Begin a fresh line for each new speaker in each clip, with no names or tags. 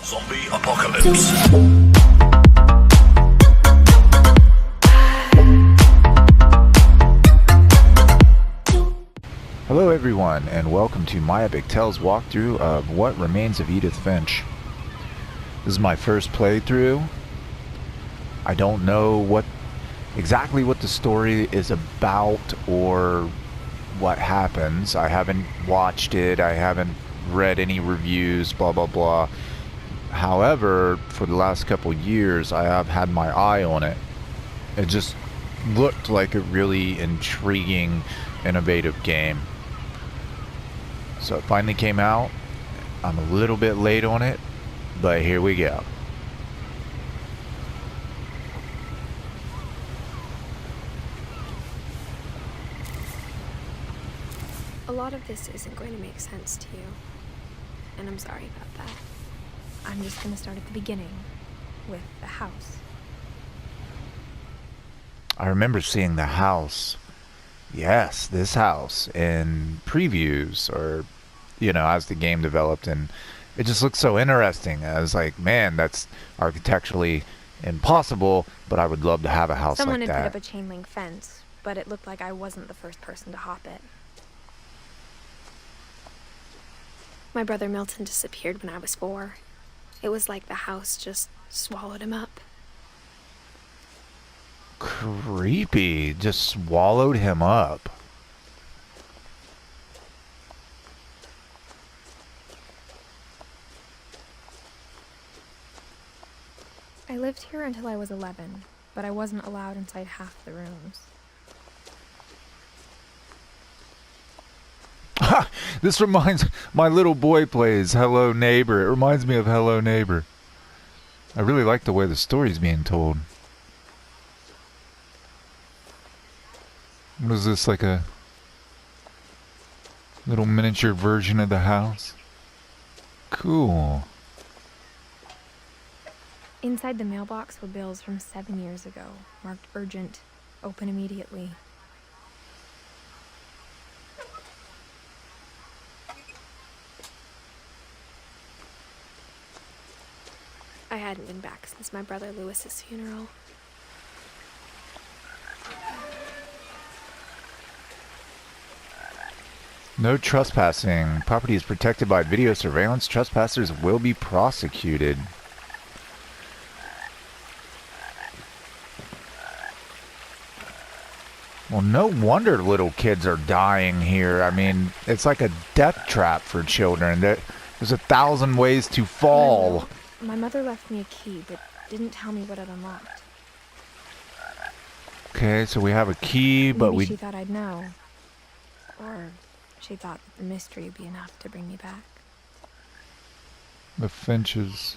Zombie apocalypse.
Hello everyone, and welcome to my Epic Tales walkthrough of What Remains of Edith Finch. This is my first playthrough. I don't know exactly what the story is about or what happens. I haven't watched it, I haven't read any reviews, blah blah blah. However, for the last couple years I have had my eye on it. It just looked like a really intriguing, innovative game. So it finally came out. I'm a little bit late on it, but here we go.
A lot of this isn't going to make sense to you, and I'm sorry about that. I'm just going to start at the beginning, with the house.
I remember seeing the house. Yes, this house in previews or, as the game developed, and it just looked so interesting. I was like, man, that's architecturally impossible, but I would love to have a house
Someone
like
had
that.
put up a chain link fence, but it looked like I wasn't the first person to hop it. My brother Milton disappeared when I was 4. It was like the house just swallowed him up.
Creepy. Just swallowed him up.
I lived here until I was 11, but I wasn't allowed inside half the rooms.
This reminds... My little boy plays Hello Neighbor. It reminds me of Hello Neighbor. I really like the way the story's being told. What is this, like a little miniature version of the house? Cool.
Inside the mailbox were bills from 7 years ago, marked urgent, open immediately. I hadn't been back since my brother Lewis's funeral.
No trespassing. Property is protected by video surveillance. Trespassers will be prosecuted. Well, no wonder little kids are dying here. I mean, it's like a death trap for children. There's 1,000 ways to fall.
My mother left me a key, but didn't tell me what it unlocked.
Okay, so we have a key, but
Maybe she thought I'd know. Or she thought that the mystery would be enough to bring me back.
The Finches.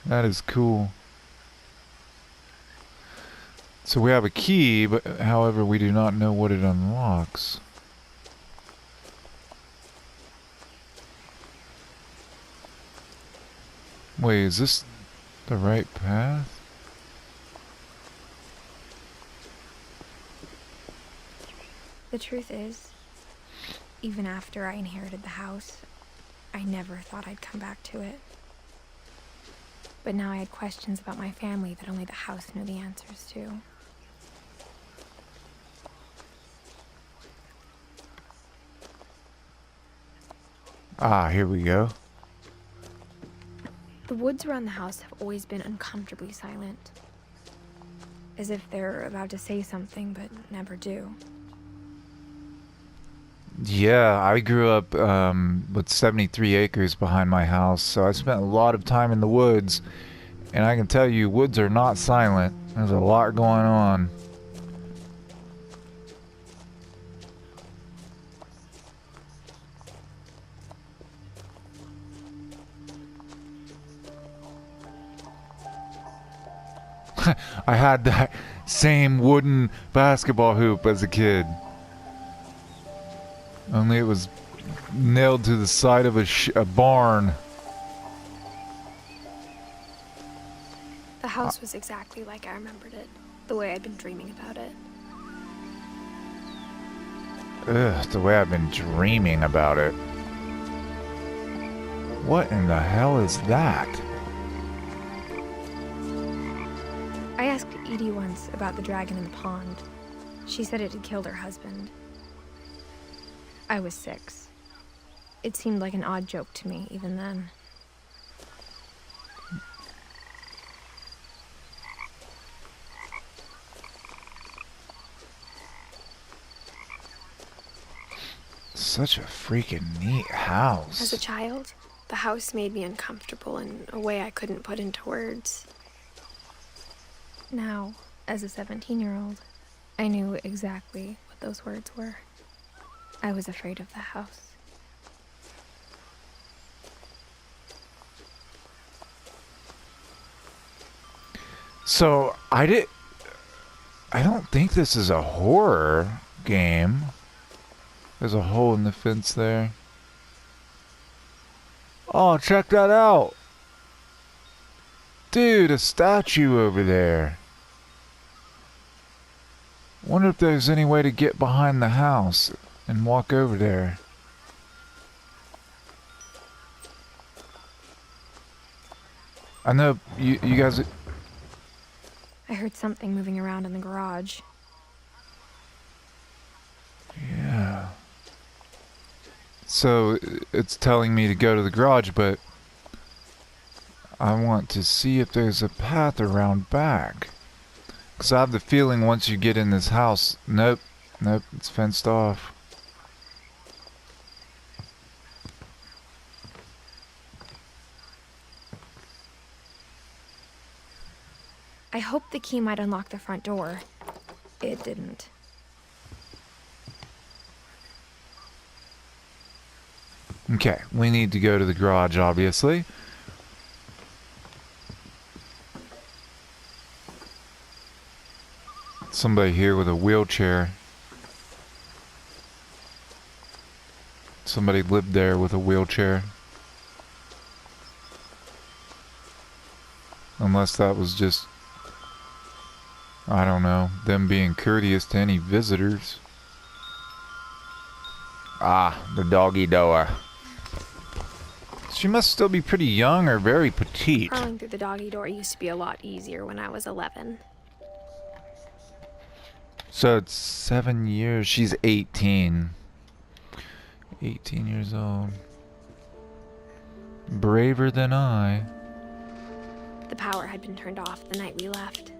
That is cool. So we have a key, but however we do not know what it unlocks. Wait, is this the right path?
The truth is, even after I inherited the house, I never thought I'd come back to it. But now I had questions about my family that only the house knew the answers to.
Ah, here we go.
The woods around the house have always been uncomfortably silent. As if they're about to say something, but never do.
Yeah, I grew up with 73 acres behind my house, so I spent a lot of time in the woods, and I can tell you, woods are not silent. There's a lot going on. I had that same wooden basketball hoop as a kid. Only it was nailed to the side of a barn.
The house was exactly like I remembered it, the way I'd been dreaming about it.
Ugh, the way I've been dreaming about it. What in the hell is that?
I asked Edie once about the dragon in the pond. She said it had killed her husband. I was 6. It seemed like an odd joke to me even then.
Such a freaking neat house.
As a child, the house made me uncomfortable in a way I couldn't put into words. Now, as a 17-year-old, I knew exactly what those words were. I was afraid of the house.
So, I don't think this is a horror game. There's a hole in the fence there. Oh, check that out. Dude, a statue over there. Wonder if there's any way to get behind the house and walk over there. I know you guys...
I heard something moving around in the garage.
Yeah. So, it's telling me to go to the garage, but I want to see if there's a path around back. Because I have the feeling once you get in this house... Nope, it's fenced off.
I hoped the key might unlock the front door. It didn't.
Okay, we need to go to the garage, obviously. Somebody here with a wheelchair. Somebody lived there with a wheelchair. Unless that was just, I don't know, them being courteous to any visitors. Ah, the doggy door. She must still be pretty young or very petite.
Crawling through the doggy door used to be a lot easier when I was 11.
So it's 7 years. She's 18. 18 years old. Braver than I.
The power had been turned off the night we left.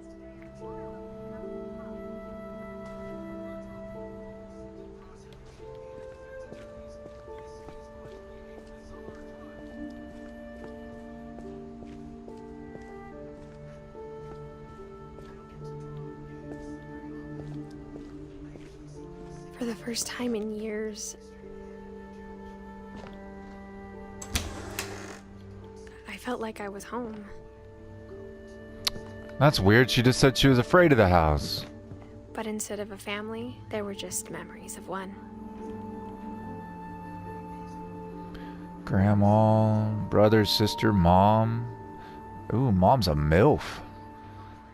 For the first time in years, I felt like I was home.
That's weird. She just said she was afraid of the house.
But instead of a family, there were just memories of one.
Grandma, brother, sister, mom. Ooh, mom's a MILF.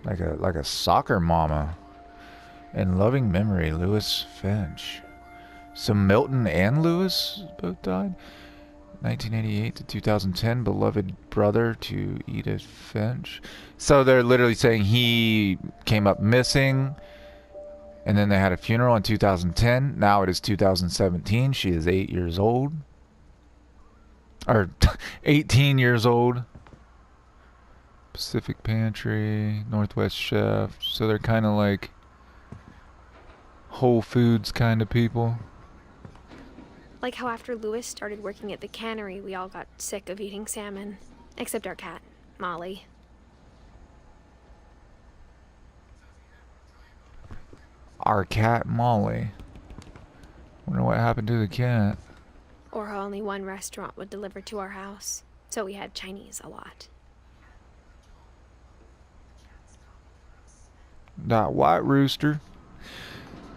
Like a soccer mama. In loving memory, Lewis Finch. So Milton and Lewis both died? 1988 to 2010, beloved brother to Edith Finch. So they're literally saying he came up missing, and then they had a funeral in 2010. Now it is 2017. She is 8 years old. Or 18 years old. Pacific Pantry, Northwest Chef. So they're kind of like Whole Foods kind of people.
Like how after Lewis started working at the cannery, we all got sick of eating salmon. Except our cat, Molly.
Our cat, Molly. Wonder what happened to the cat.
Or how only one restaurant would deliver to our house. So we had Chinese a lot.
That white rooster.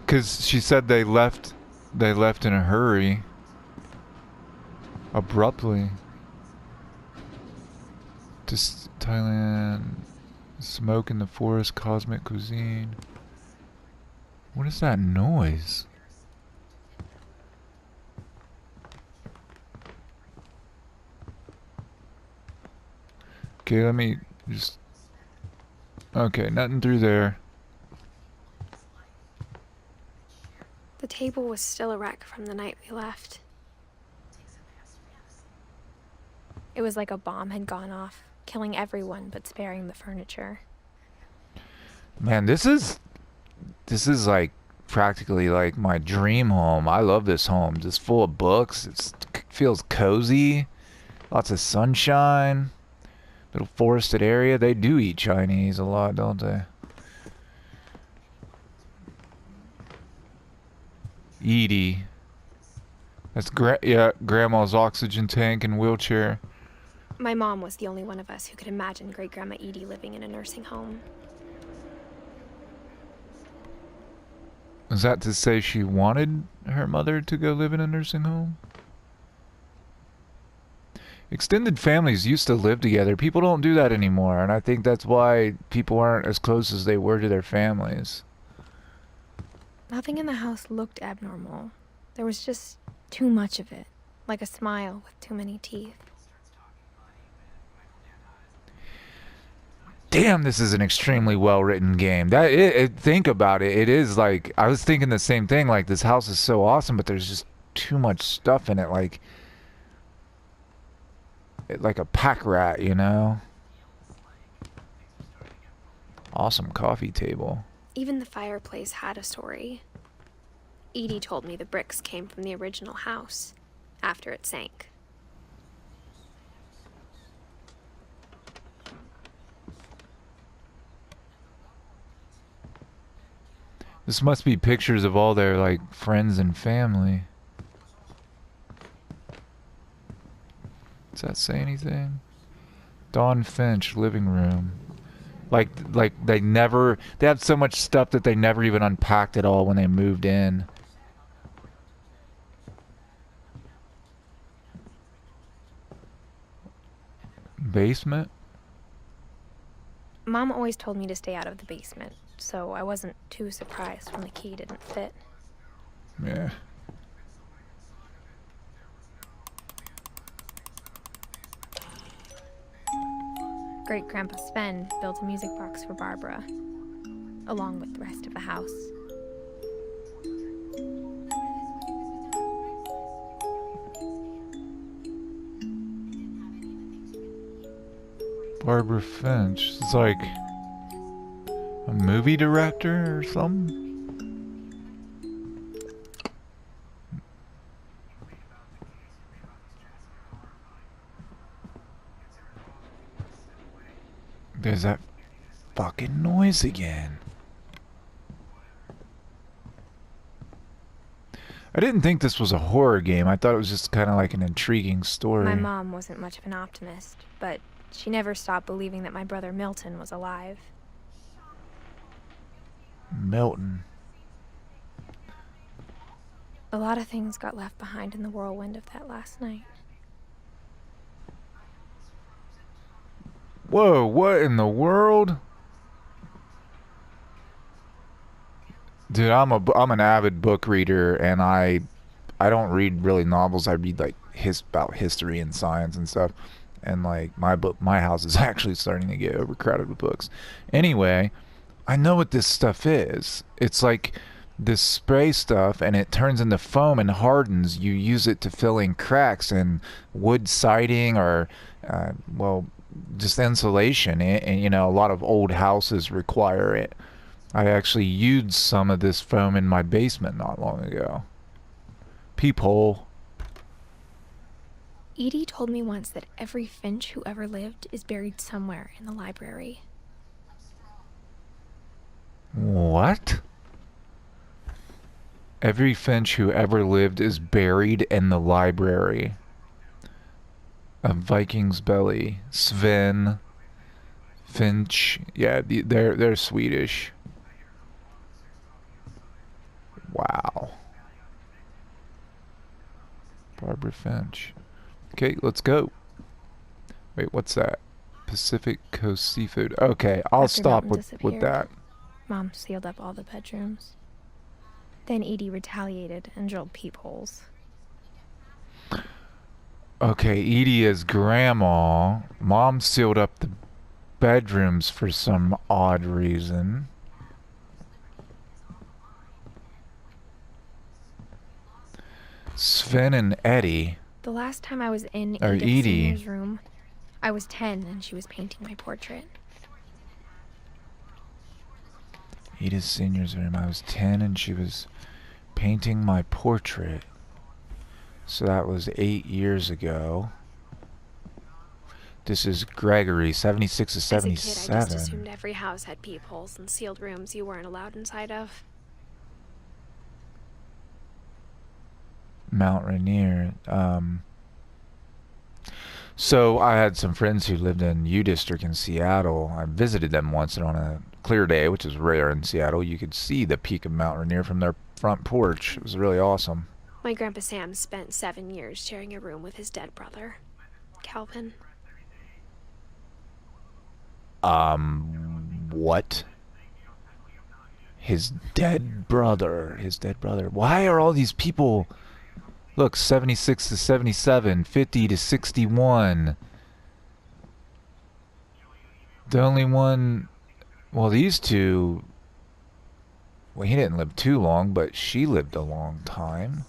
Because she said they left in a hurry. Abruptly. Just Thailand. Smoke in the forest, cosmic cuisine. What is that noise? Okay, let me just... Okay, nothing through there.
The table was still a wreck from the night we left. It was like a bomb had gone off, killing everyone but sparing the furniture.
Man, this is like practically like my dream home. I love this home. Just full of books. It feels cozy. Lots of sunshine. Little forested area. They do eat Chinese a lot, don't they? Edie. That's Grandma's oxygen tank and wheelchair.
My mom was the only one of us who could imagine Great-Grandma Edie living in a nursing home.
Is that to say she wanted her mother to go live in a nursing home? Extended families used to live together. People don't do that anymore, and I think that's why people aren't as close as they were to their families.
Nothing in the house looked abnormal. There was just too much of it, like a smile with too many teeth.
Damn, this is an extremely well-written game. Think about it. It is like, I was thinking the same thing. Like, this house is so awesome, but there's just too much stuff in it. Like a pack rat, you know? Awesome coffee table.
Even the fireplace had a story. Edie told me the bricks came from the original house, after it sank.
This must be pictures of all their, like, friends and family. Does that say anything? Dawn Finch, living room. Like they have so much stuff that they never even unpacked it all when they moved in. Basement?
Mom always told me to stay out of the basement, so I wasn't too surprised when the key didn't fit.
Yeah.
Great-Grandpa Sven built a music box for Barbara, along with the rest of the house.
Barbara Finch. It's like a movie director or something. There's that fucking noise again. I didn't think this was a horror game. I thought it was just kind of like an intriguing story.
My mom wasn't much of an optimist, but she never stopped believing that my brother Milton was alive.
Milton.
A lot of things got left behind in the whirlwind of that last night.
Whoa, what in the world? Dude, I'm an avid book reader, and I don't read really novels. I read like about history and science and stuff. And like my house is actually starting to get overcrowded with books. Anyway, I know what this stuff is. It's like this spray stuff, and it turns into foam and hardens. You use it to fill in cracks in wood siding or well, just insulation, and you know, a lot of old houses require it. I actually used some of this foam in my basement not long ago. Peephole.
Edie told me once that every Finch who ever lived is buried somewhere in the library.
What? Every Finch who ever lived is buried in the library. A Viking's Belly. Sven. Finch. Yeah, they're Swedish. Wow. Barbara Finch. Okay, let's go. Wait, what's that? Pacific Coast Seafood. Okay, I'll stop with that.
Mom sealed up all the bedrooms. Then Edie retaliated and drilled peepholes.
Okay, Edie is grandma. Mom sealed up the bedrooms for some odd reason. Sven and Eddie,
The last time I was in
or
Edith
Edie.
Senior's room, I was 10 and she was painting my portrait.
Edith Senior's room. I was 10 and she was painting my portrait. So that was 8 years ago. This is Gregory, 76 to
As a kid, I just
77.
assumed every house had peepholes and sealed rooms you weren't allowed inside of.
Mount Rainier. So I had some friends who lived in U District in Seattle. I visited them once, and on a clear day, which is rare in Seattle, you could see the peak of Mount Rainier from their front porch. It was really awesome.
My Grandpa Sam spent 7 years sharing a room with his dead brother, Calvin.
What? His dead brother. His dead brother. Why are all these people... Look, 76 to 77, 50 to 61. The only one... Well, these two... Well, he didn't live too long, but she lived a long time.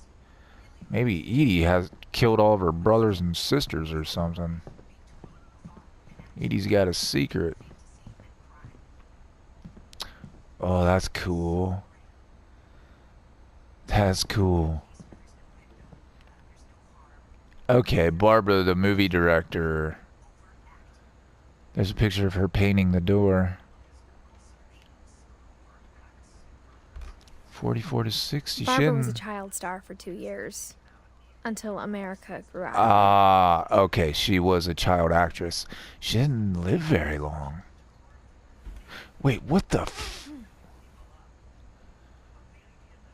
Maybe Edie has killed all of her brothers and sisters or something. Edie's got a secret. Oh, that's cool. That's cool. Okay, Barbara, the movie director. There's a picture of her painting the door. 44 to 60.
Barbara was a child star for 2 years. Until America grew out of it.
Ah, okay, she was a child actress. She didn't live very long. Wait, what the f...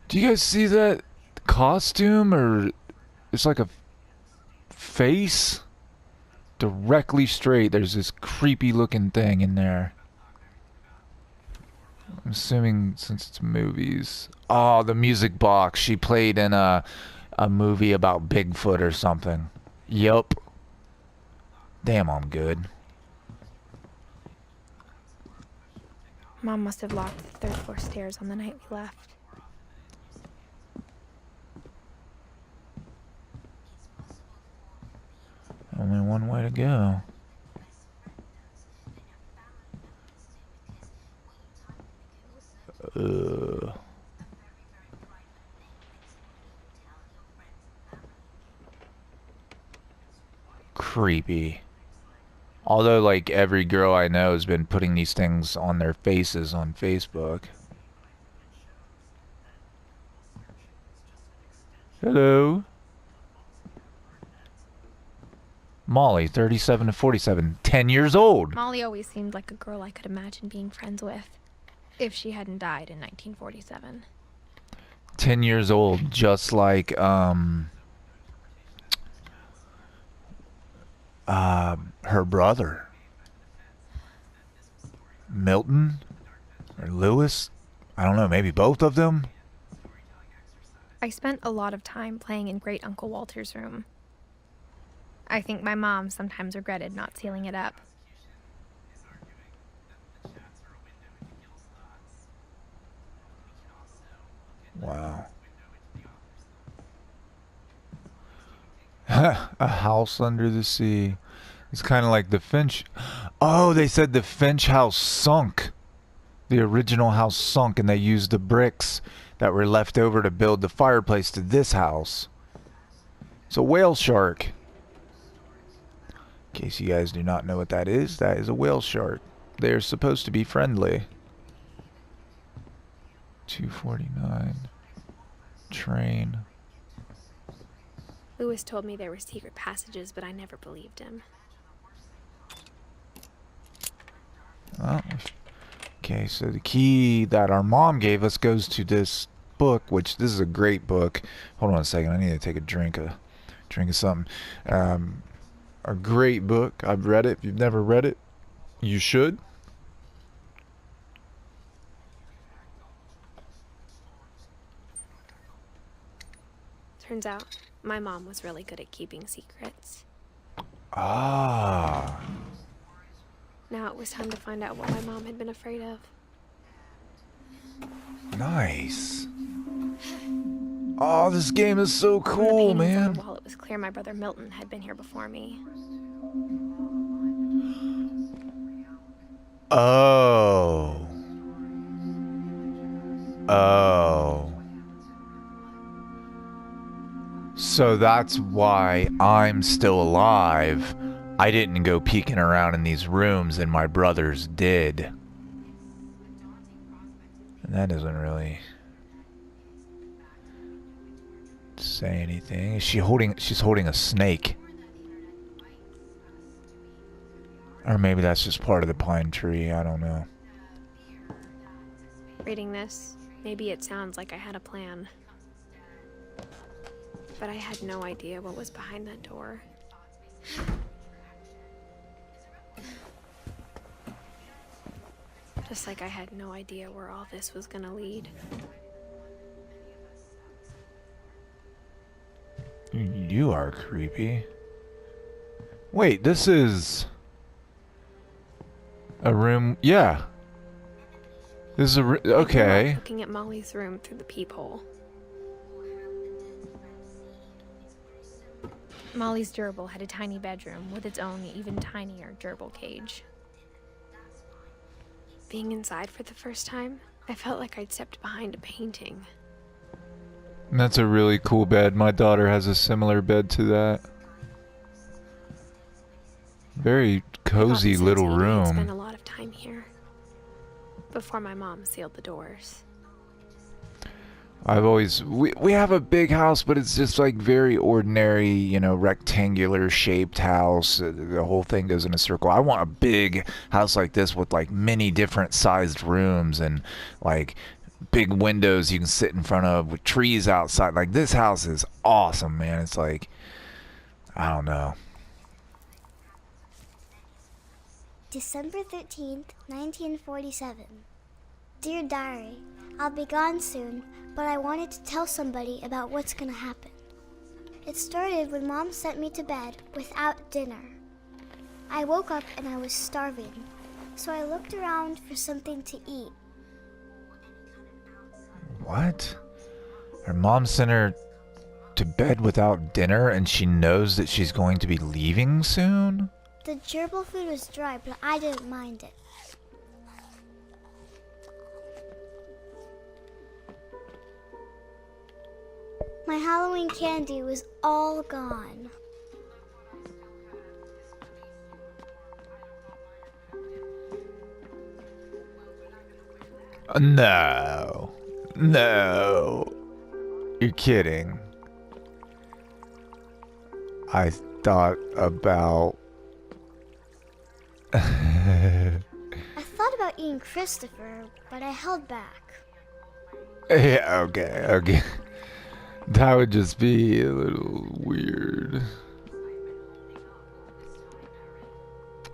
Do you guys see that costume, or it's like a face directly straight? There's this creepy looking thing in there. I'm assuming since it's movies. Oh, the music box. She played in a movie about Bigfoot or something. Yup. Damn, I'm good.
Mom must have locked the 3rd floor stairs on the night we left.
Only one way to go. Creepy. Although, like, every girl I know has been putting these things on their faces on Facebook. Hello. Molly, 37 to 47, 10 years old.
Molly always seemed like a girl I could imagine being friends with. If she hadn't died in 1947.
10 years old, just like, her brother. Milton? Or Lewis? I don't know, maybe both of them?
I spent a lot of time playing in Great Uncle Walter's room. I think my mom sometimes regretted not sealing it up.
Wow. A house under the sea. It's kind of like the Finch. Oh, they said the Finch house sunk. The original house sunk, and they used the bricks that were left over to build the fireplace to this house. It's a whale shark. In case you guys do not know what that is a whale shark. They're supposed to be friendly. 249. Train.
Lewis told me there were secret passages, but I never believed him.
Oh, okay, so the key that our mom gave us goes to this book, which this is a great book. Hold on a second, I need to take a drink of something. A great book. I've read it. If you've never read it, you should.
Turns out, My mom was really good at keeping secrets.
Ah.
Now it was time to find out what my mom had been afraid of.
Nice. Oh, this game is so
From the
cool,
paintings on
man.
the wall, it was clear my brother Milton had been here before me.
Oh. Oh. So that's why I'm still alive. I didn't go peeking around in these rooms and my brothers did. And that doesn't really say anything. Is she holding, she's holding a snake. Or maybe that's just part of the pine tree, I don't know.
Reading this, maybe it sounds like I had a plan. But I had no idea what was behind that door. Just like I had no idea where all this was gonna lead.
You are creepy. Wait, this is a room. Yeah. This is a okay.
Looking at Molly's room through the peephole.
Molly's gerbil had a tiny bedroom with its own even tinier gerbil cage.
Being inside for the first time, I felt like I'd stepped behind a painting.
That's a really cool bed. My daughter has a similar bed to that. Very cozy little
I spent a
room.
lot of time here before my mom sealed the doors.
I've always we have a big house, but it's just like very ordinary, you know, rectangular shaped house. The whole thing goes in a circle. I want a big house like this with like many different sized rooms and like big windows you can sit in front of with trees outside. Like this house is awesome, man. It's like, I don't know.
December 13th, 1947. Dear Diary, I'll be gone soon, but I wanted to tell somebody about what's gonna happen. It started when Mom sent me to bed without dinner. I woke up and I was starving, so I looked around for something to eat.
What? Her mom sent her to bed without dinner and she knows that she's going to be leaving soon?
The gerbil food was dry, but I didn't mind it. My Halloween candy was all gone.
No. No. You're kidding. I thought about...
I thought about eating Christopher, but I held back.
Yeah, okay. That would just be a little weird.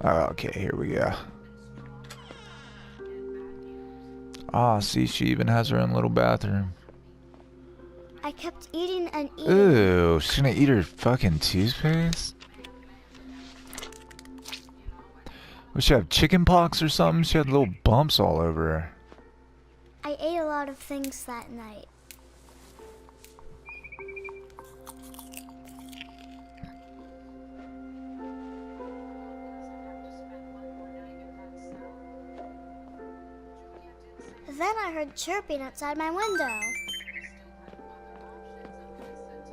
Okay, here we go. Ah, see, she even has her own little bathroom.
I kept eating and eating.
Ooh, she's gonna eat her fucking toothpaste? Would she have chicken pox or something? She had little bumps all over her.
I ate a lot of things that night. Then I heard chirping outside my window.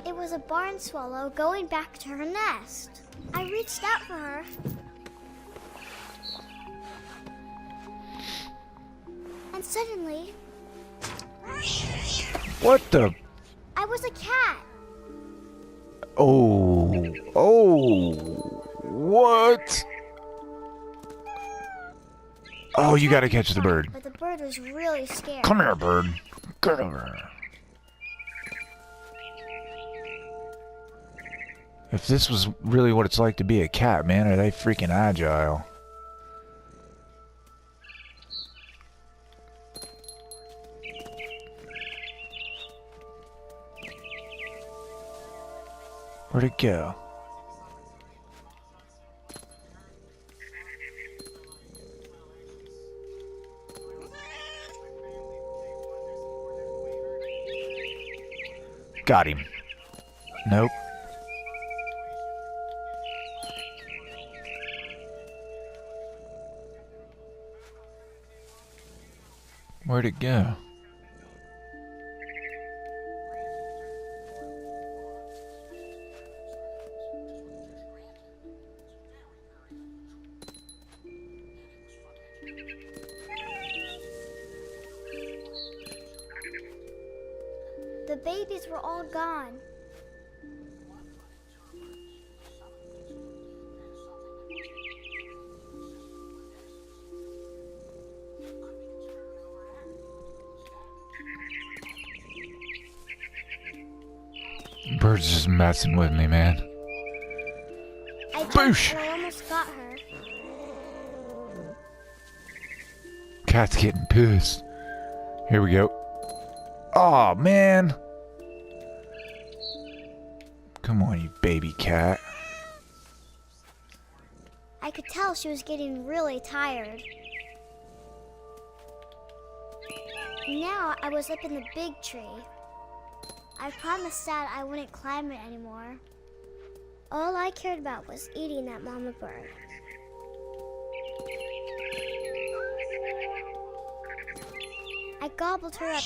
It was a barn swallow going back to her nest. I reached out for her. And suddenly,
What the?
I was a cat.
Oh, what? Oh, you gotta catch the bird.
But the bird was really scared.
Come here, bird. Get over here. If this was really what it's like to be a cat, man, are they freaking agile? Where'd it go? Got him. Nope. Where'd it go?
The babies were all gone.
Bird's just messing with me, man.
I jumped
Boosh!
and I almost got her.
Cat's getting pissed. Here we go. Oh man. Come on, you baby cat.
I could tell she was getting really tired. Now I was up in the big tree. I promised Dad I wouldn't climb it anymore. All I cared about was eating that mama bird. I gobbled her up,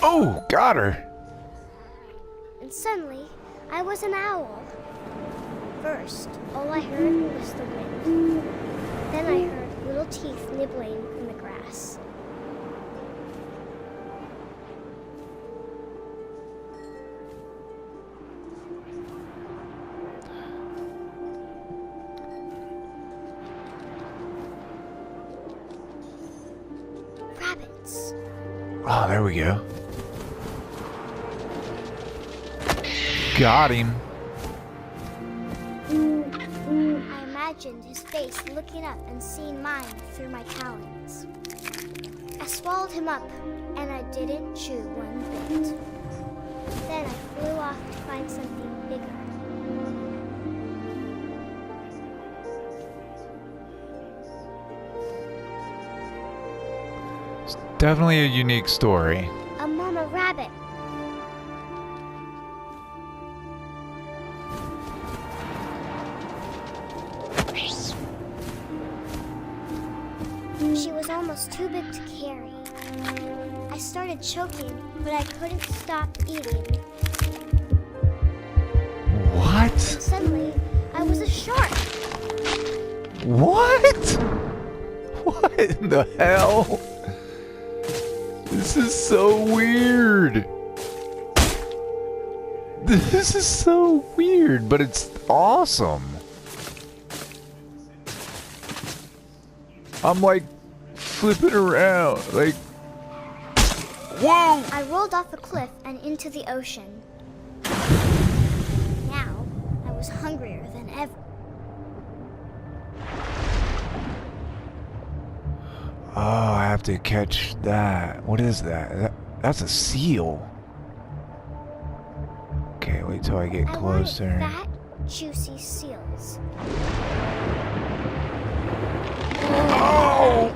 Oh, got her.
and suddenly I was an owl. First, all I heard was the wind. Then I heard little teeth nibbling in the grass. Rabbits.
Oh, there we go. Got him.
I imagined his face looking up and seeing mine through my talons. I swallowed him up, and I didn't chew one bit. Then I flew off to find something bigger.
It's definitely a unique story.
A mama rabbit. She was almost too big to carry. I started choking, but I couldn't stop eating.
What?
Suddenly, I was a shark.
What? What in the hell? This is so weird. This is so weird, but it's awesome. I'm like flipping around, like, whoa!
I rolled off a cliff and into the ocean. Now, I was hungrier than ever.
Oh, I have to catch that. What is that? That's a seal. Okay, wait till I get
I
closer.
wanted fat, juicy seals.
Oh!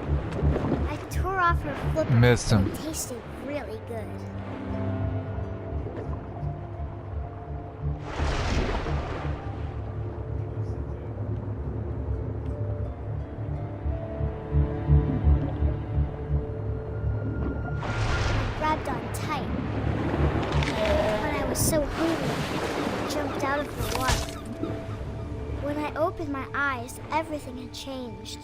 I tore off her flipper.
Missed him.
It tasted really good. I grabbed on tight. But I was so hungry, I jumped out of the water. When I opened my eyes, everything had changed.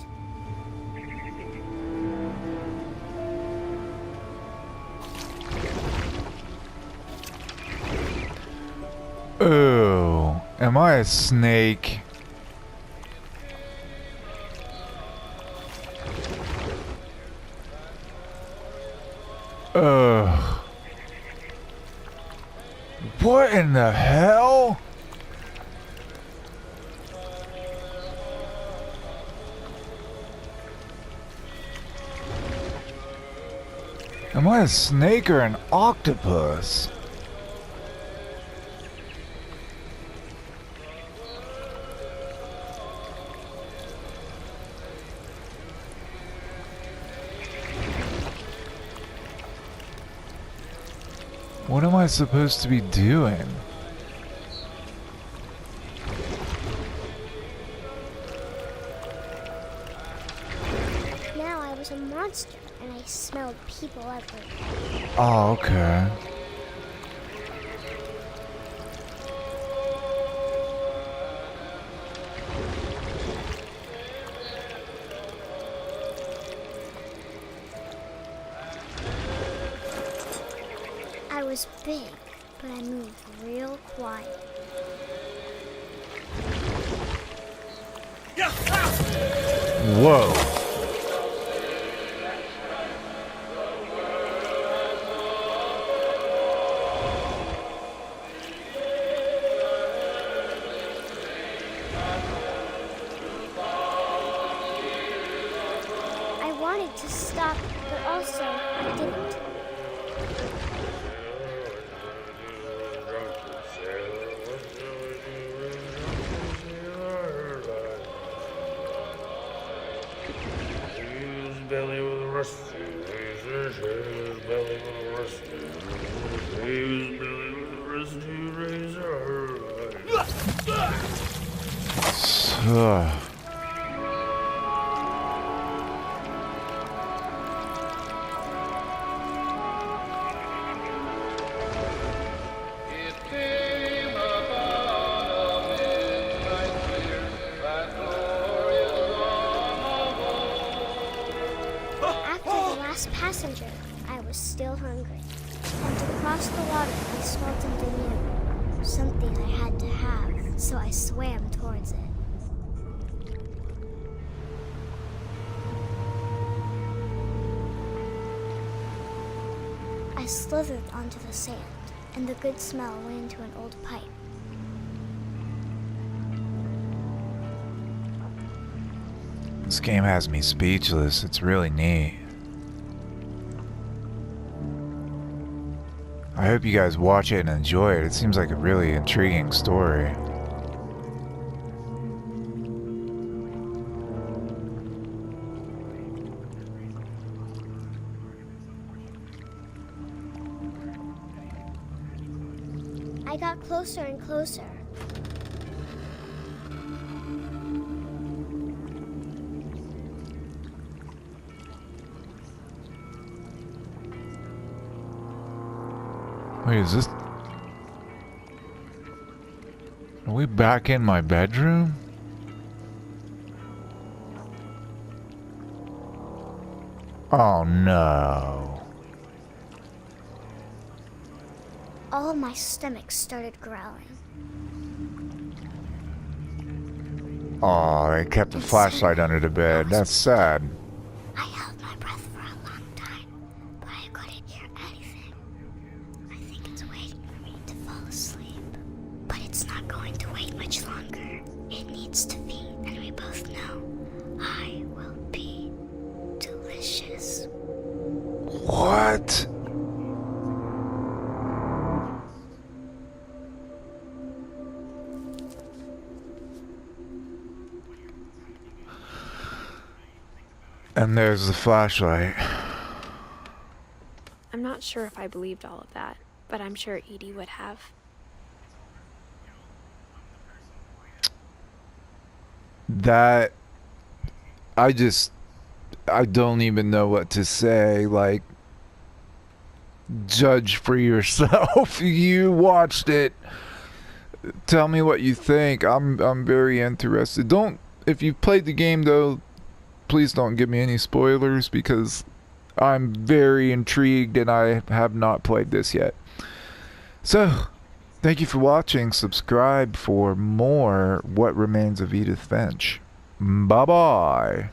Oh, am I a snake? Ugh. What in the hell? Am I a snake or an octopus? What am I supposed to be doing?
Now I was a monster, and I smelled people everywhere.
Oh, okay.
I was big, but I moved real quiet.
Whoa.
I wanted to stop, but also I didn't.
Belly with a rusty razor, his belly with a rusty razor, his belly with a rusty razor. It came upon a midnight clear, that glorious dawn of all.
After the last passenger, I was still hungry. And to cross the water, I smelled something new. Something I had to have, so I swam towards it. I slithered onto the sand, and the good smell went into an old pipe.
This game has me speechless. It's really neat. I hope you guys watch it and enjoy it. It seems like a really intriguing story.
I got closer and closer.
Wait, is this... Are we back in my bedroom? Oh no.
All of my stomach started growling.
Oh, I kept the flashlight under the bed. That's sad.
I held my breath for a long time, but I couldn't hear anything. I think it's waiting for me to fall asleep. But it's not going to wait much longer. It needs to feed, and we both know I will be delicious.
What? And there's the flashlight.
I'm not sure if I believed all of that, but I'm sure Edie would have.
That... I don't even know what to say. Like, judge for yourself. You watched it. Tell me what you think. I'm very interested. If you've played the game though, please don't give me any spoilers because I'm very intrigued and I have not played this yet. So, thank you for watching. Subscribe for more What Remains of Edith Finch. Bye-bye.